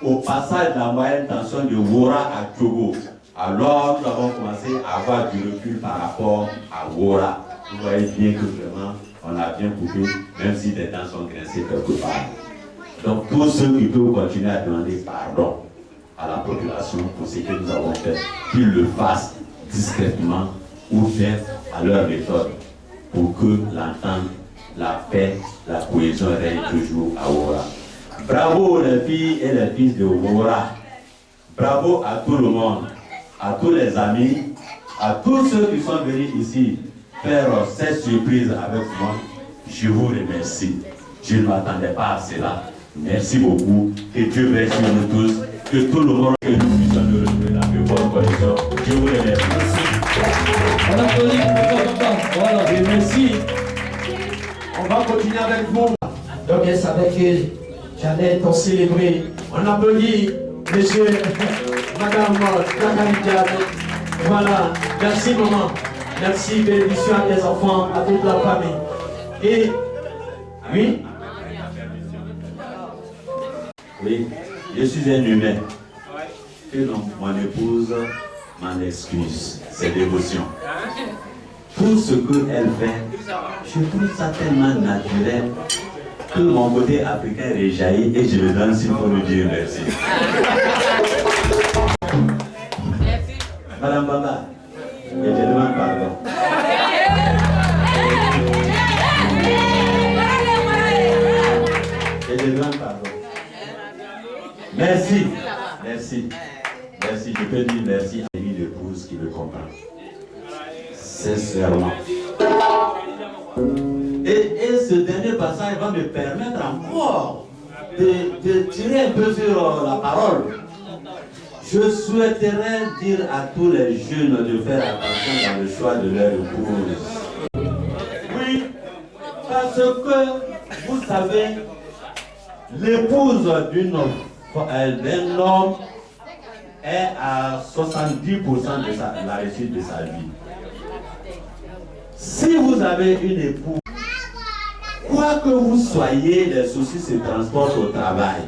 au passage de la moyenne tension de Wora à Chogo. Alors nous avons commencé à avoir du recul par rapport à Wora. Vous voyez bien que vraiment, on a bien coupé, même si les dents sont grincées quelque part. Donc tous ceux qui peuvent continuer à demander pardon à la population pour ce que nous avons fait, qu'ils le fassent discrètement ou bien à leur méthode pour que l'entente, la paix, la cohésion règne toujours à Wora. Bravo les filles et les fils de Wora. Bravo à tout le monde, à tous les amis, à tous ceux qui sont venus ici faire cette surprise avec moi. Je vous remercie. Je ne m'attendais pas à cela. Merci beaucoup. Que Dieu bénisse nous tous. Que tout le monde, que nous puissions nous retrouver dans de bonnes conditions. Je vous remercie. On applaudit, voilà, Et merci. On va continuer avec vous. Donc elle savait que j'allais être célébré. On applaudit monsieur, madame Nakalidja. Voilà, merci maman. Merci, bénédiction à tes enfants, à toute la famille. Et, oui. Oui, je suis un humain. Que donc mon épouse m'en excuse, ses dévotions. Tout ce qu'elle fait, je trouve ça tellement naturel que mon côté africain réjaillit et je le donne s'il faut lui dire merci. Madame Bamba, je te demande pardon. Je te demande pardon. Merci, merci, merci. Je peux dire merci à une épouse qui me comprend. Sincèrement. Et ce dernier passage va me permettre encore de tirer un peu sur la parole. Je souhaiterais dire à tous les jeunes de faire attention dans le choix de leur épouse. Oui, parce que vous savez, l'épouse d'un homme est à 70% de la réussite de sa vie. Si vous avez une épouse, quoi que vous soyez, les soucis se transportent au travail.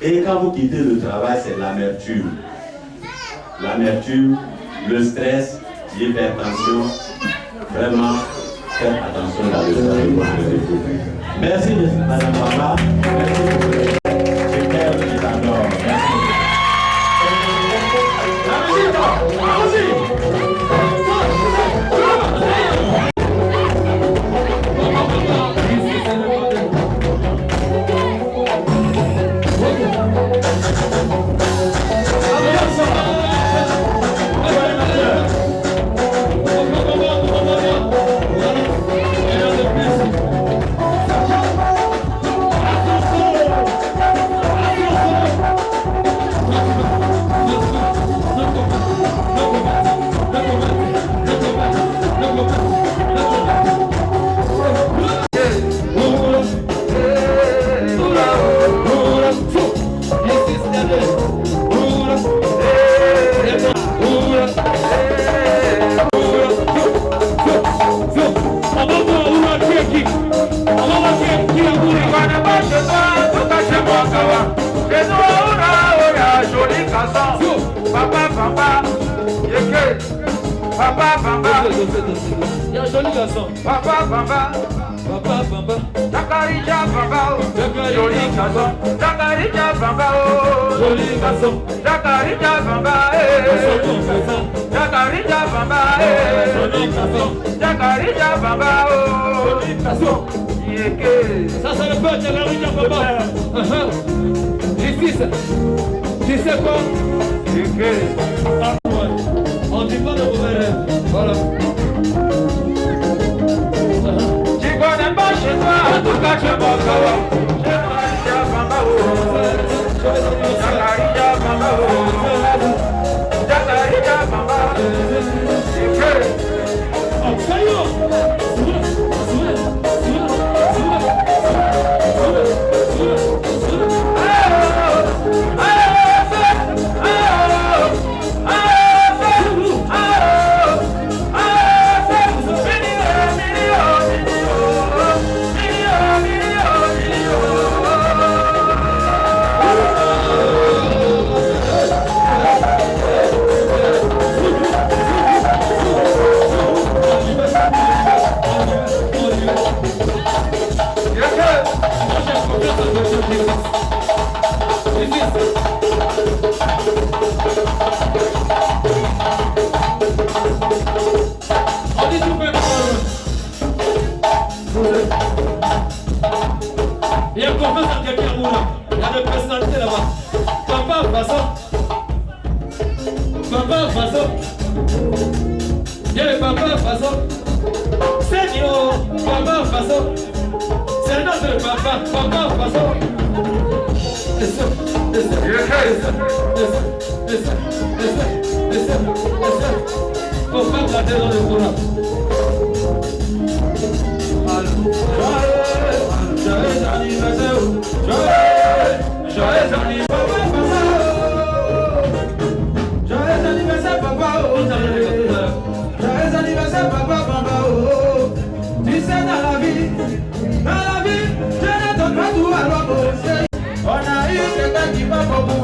Et quand vous quittez le travail, c'est l'amertume. L'amertume, le stress, l'hypertension. Vraiment, faites attention dans le travail de votre épouse. Merci, Madame Bamba. Merci beaucoup. Je t'aime, je t'adore. Merci. Papa Bamba, il y a un joli garçon. Papa Bamba, Papa Bamba, Zakarija Bamba, joli garçon. Zakarija Bamba, joli garçon. Zakarija Bamba, Zakarija Bamba, joli garçon. Zakarija Bamba, joli garçon. Ça c'est le peuple de Zakarija Bamba. Justice, tu sais quoi? On dit pas de mauvais rêve. Voilà. Tu connais pas chez toi, en tout cas chez moi, Kawa. Zakarija Bamba, Zakarija Bamba, Zakarija Bamba. Il y a confiance en quelqu'un à Mouna. Il y a des personnalités là-bas. Papa Faso. Papa Faso. Il y a le Papa Faso. Seigneur, Papa Faso. C'est notre papa, Papa Faso. Faut pas garder dans le courant. Joyeux anniversaire, joyeux anniversaire, papa. Joyeux anniversaire, papa.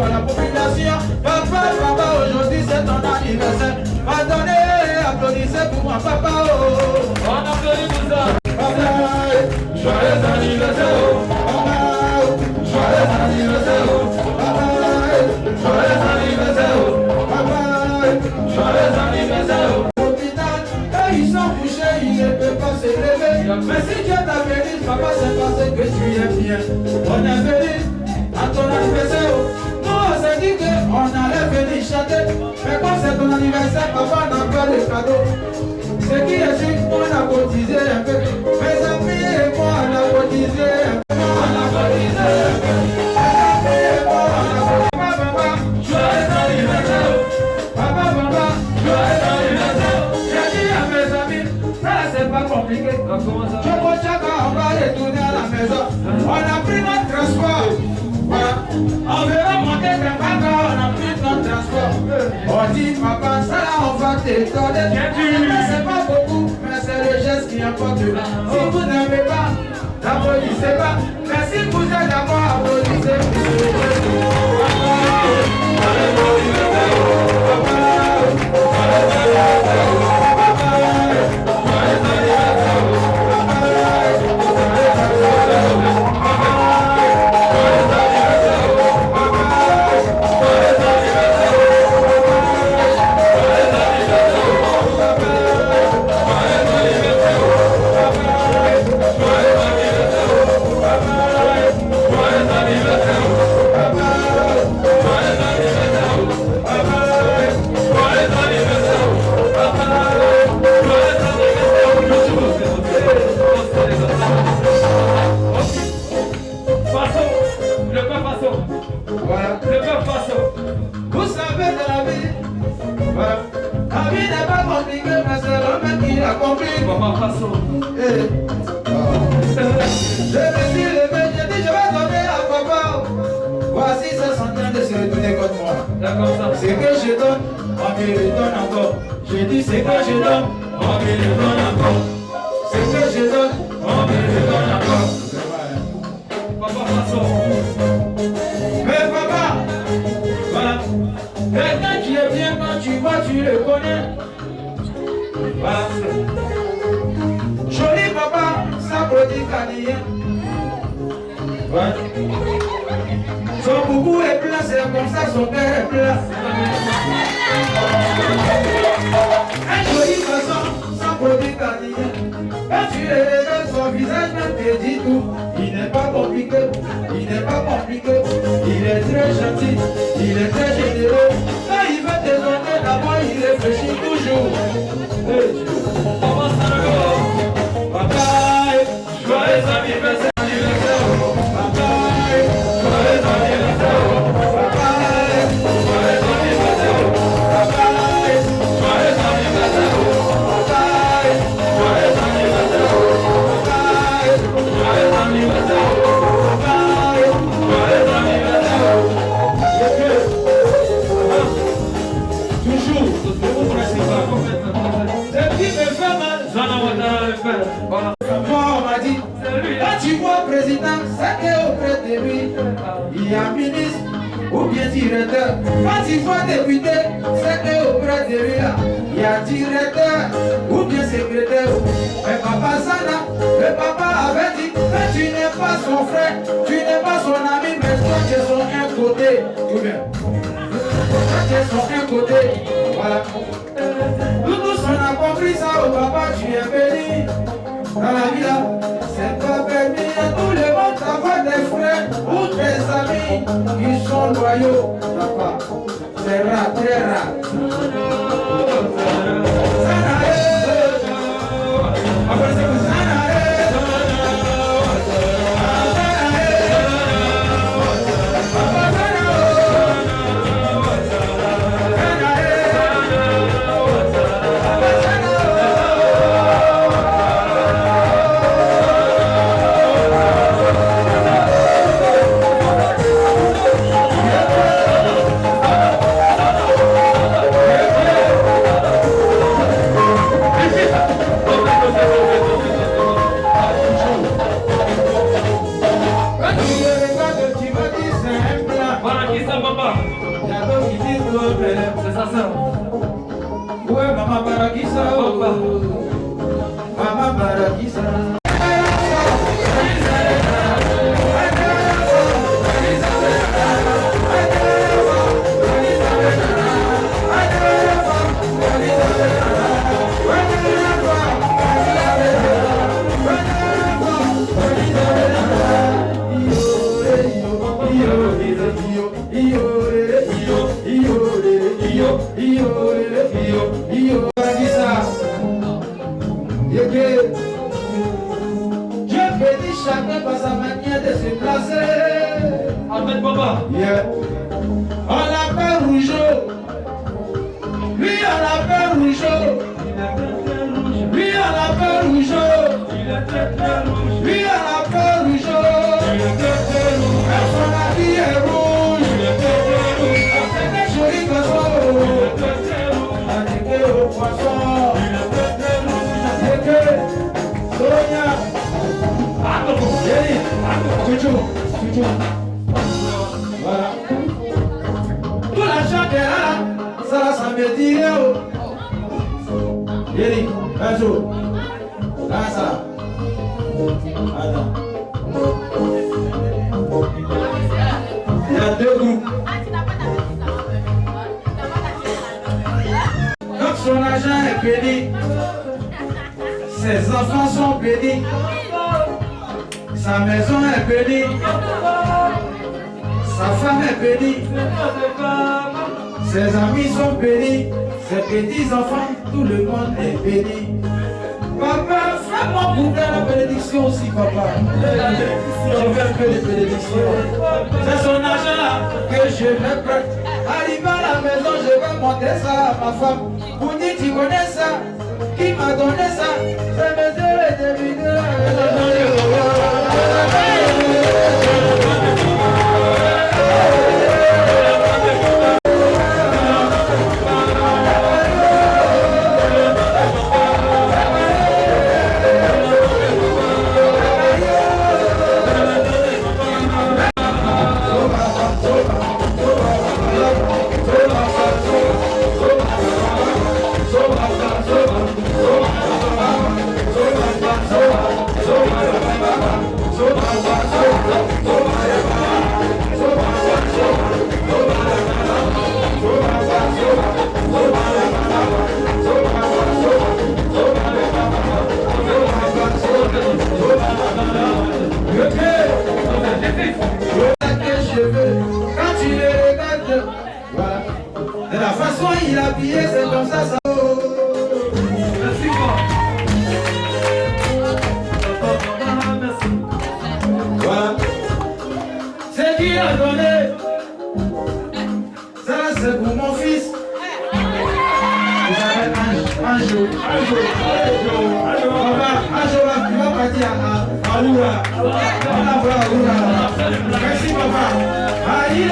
à la population. Papa, papa, aujourd'hui c'est ton anniversaire. Pardonnez, applaudissez pour moi, papa. Oh. On applaudit tout ça. Papa, joyeux anniversaire. Papa, joyeux anniversaire. Papa, joyeux anniversaire. Papa, joyeux anniversaire. L'hôpital, ils sont couchés, ils ne peuvent pas se lever. Mais si Dieu t'a béni, papa, c'est parce que tu es bien. On est venu à ton anniversaire. Nous, on s'est dit qu'on allait venir chanter. Mais comme c'est ton anniversaire, papa n'a pas de cadeau. Ce qui est sûr, on a cotisé un peu. Mes amis et moi, on a cotisé un peu. On a cotisé un peu. Mes amis et moi, on a cotisé. Papa, papa, joyeux anniversaire. Papa, papa, joyeux anniversaire. J'ai dit à mes amis, ça c'est pas compliqué. Choco Chaka, on va retourner à la maison. On a pris notre transport. Voilà. On verra monter des bagarres, on a pris notre transport. On dit, papa, ça là, on va t'étonner. C'est pas beaucoup, mais c'est le geste qui importe. Si vous n'aimez pas, n'applaudissez pas. Mais si vous êtes d'accord, applaudissez. Vous savez de la vie, la vie n'est pas compliquée, mais c'est l'homme qui la complique. Je me suis levé, j'ai dit je vais donner à papa. Voici 500 train de se retourner contre moi. Ce que je donne, on me le donne encore. Je dis ce que je donne, on me le donne encore. Ce que je donne, on me le donne encore. Mais papa, voilà. Quelqu'un qui est bien quand tu vois, tu le connais. Voilà. Joli papa, ça produit canien. Voilà. Son boubou est plein, c'est comme ça son père est plein. Un joli garçon, sans produit canien. Quand tu le réveilles, son visage même te dit tout. Il n'est pas compliqué, il n'est pas compliqué. Il est très gentil, il est très généreux. Quand il veut te donner d'abord, il réfléchit toujours. Papa, joyeux anniversaire. Papa, joyeux anniversaire. Papa, joyeux anniversaire. Papa, joyeux anniversaire. Papa, joyeux anniversaire. Papa, joyeux anniversaire. Papa, joyeux anniversaire. Toujours, ce qui me fait mal, moi on m'a dit, quand tu vois président, c'est qu'auprès de lui, il y a ministre ou bien directeur. Quand tu vois député, c'est qu'auprès de lui, il y a directeur ou bien secrétaire. Mais papa Sana, le papa avait dit, mais tu n'es pas son frère, tu n'es pas son ami, mais toi tu es son un côté. Tout bien. Toi tu es son un côté. Voilà. Nous tous on a compris ça, oh papa tu es béni. Dans la vie là, c'est pas permis à tout le monde d'avoir des frères ou des amis qui sont loyaux. Papa, c'est rare, très rare. Barakissa, papa. C'est ça, ça. Ouais, maman Barakissa, Papa. maman Barakissa. Dieu bénit chacun par sa manière de se placer. Amen, papa. Yeah. On l'appelle Rougeau. Lui, on l'appelle Rougeau. Lui, on l'appelle Rougeau. Lui, on l'appelle Rougeau. Son habit est rouge. C'est un joli garçon. Indiqué au poisson. Indiqué. Sonia. Jenny. Chouchou. Voilà. Tout l'argent qu'elle a, ça me dit Jenny, un jour. Là, ça. Attends. Il y a deux groupes. Quand son argent est béni, ses enfants sont bénis, sa maison est bénie, sa femme est bénie, ses amis sont bénis, ses petits-enfants, tout le monde est béni. Papa, fais-moi goûter la bénédiction aussi, papa. Je veux un peu de bénédiction. C'est son argent là que je vais prendre. Arrivé à la maison, je vais montrer ça à ma femme. Vous dites, tu connais ça? Qui m'a donné ça? C'est mes yeux et des vidéos. Quand tu le regardes, voilà. De la façon il est habillé, c'est comme ça, ça. Merci, Voilà. C'est qui a donné. Ça, c'est pour mon fils. Il s'appelle Anjo. Anjo, tu vas partir à Oura. On va voir Oura. Merci, papa. Aïe, le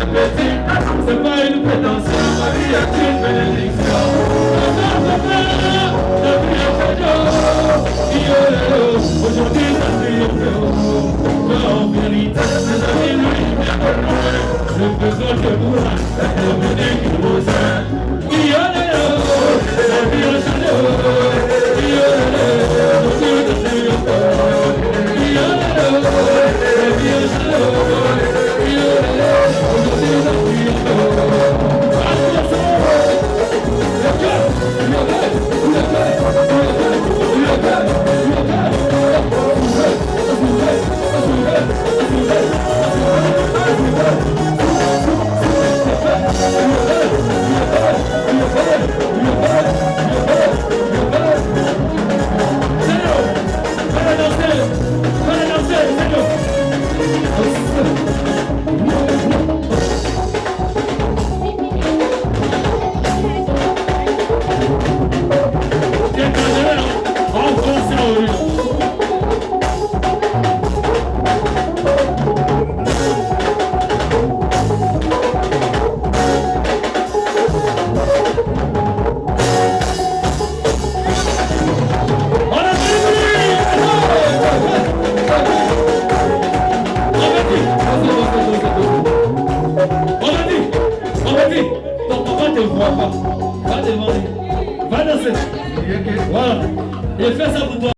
appétit, c'est pas une prétention, ma vie est une bénédiction. La vie est cadeau, aujourd'hui ça triomphe, mais en vérité, mes amis, lui, bien connu, le besoin de vous, la devenue qui vous aime. La vie est cadeau, aujourd'hui ça triomphe. Voilà, et fais ça pour toi.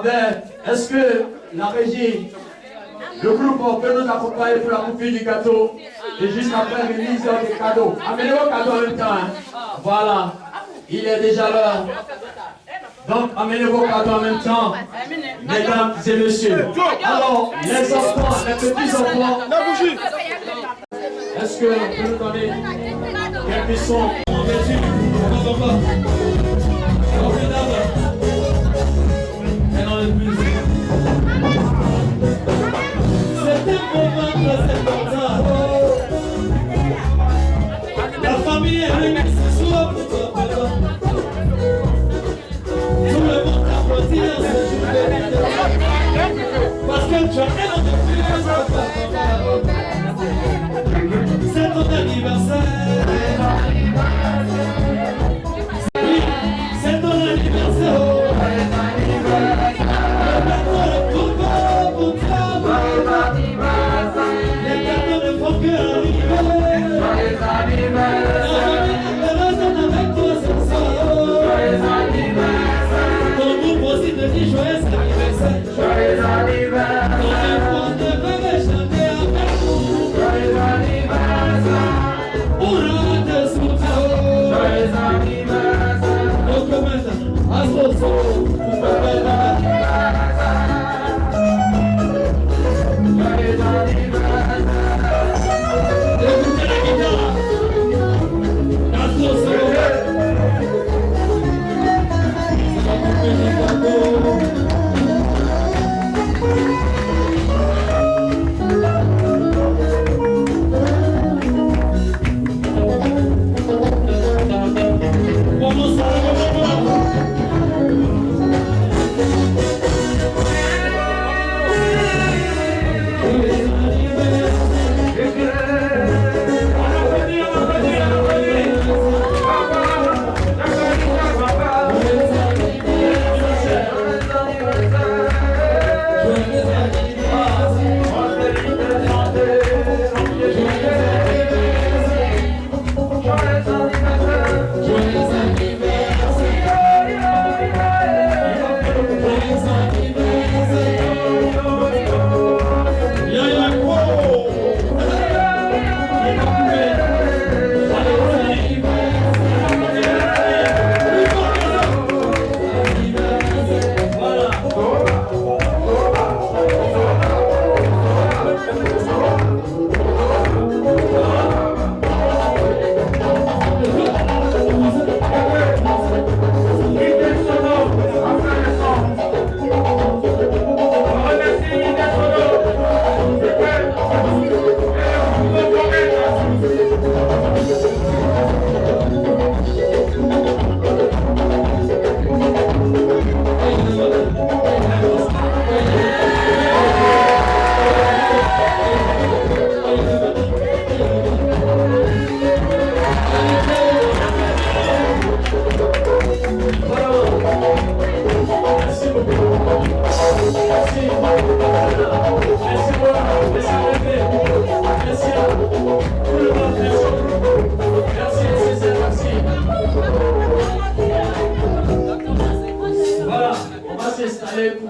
Est-ce que la régie, le groupe peut nous accompagner pour la coupure du gâteau et juste après remise des cadeaux. Amenez vos cadeaux en même temps. Hein. Voilà, il est déjà l'heure. Donc amenez vos cadeaux en même temps, mesdames et messieurs. Alors, les enfants, les petits enfants, est-ce que vous pouvez nous donner quelques sons? La famille est réunie ce soir pour toi, papa. Tout le monde t'applaudit en ce jour de parce que tu as énormément de papa. C'est ton anniversaire. Oui, c'est ton anniversaire. Allez,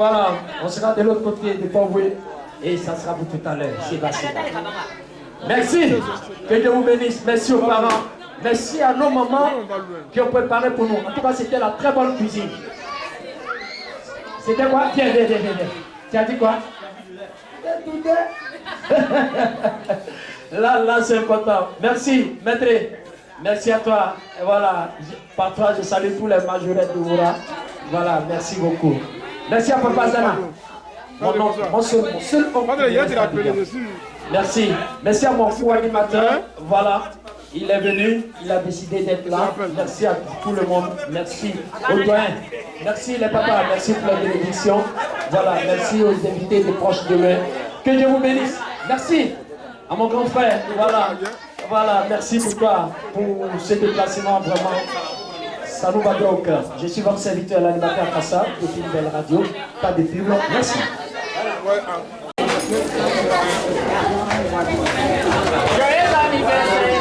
Voilà, on sera de l'autre côté de Pont-Boué et ça sera pour tout à l'heure. Merci, que Dieu vous bénisse. Merci aux parents. Merci à nos mamans qui ont préparé pour nous. En tout cas, c'était la très bonne cuisine. C'était quoi? Viens. Tu as dit quoi? Là, c'est important. Merci, maître. Merci à toi. Et voilà, par toi, je salue tous les majorettes de Oura. Voilà, merci beaucoup. Merci à Papa Zana. Mon seul Merci. Merci à mon fou animateur. Voilà, il est venu, il a décidé d'être là. Merci à tout le monde. Merci aux doyens. Merci les papas. Merci pour la bénédiction. Voilà, merci aux invités des proches de l'heure. Que Dieu vous bénisse. Merci à mon grand frère. Voilà, merci pour toi, pour ce déplacement vraiment. Ça nous va bien au cœur. Je suis votre serviteur, l'animateur Kassa, depuis une belle radio. Pas de pub. Merci. Joyeux anniversaire.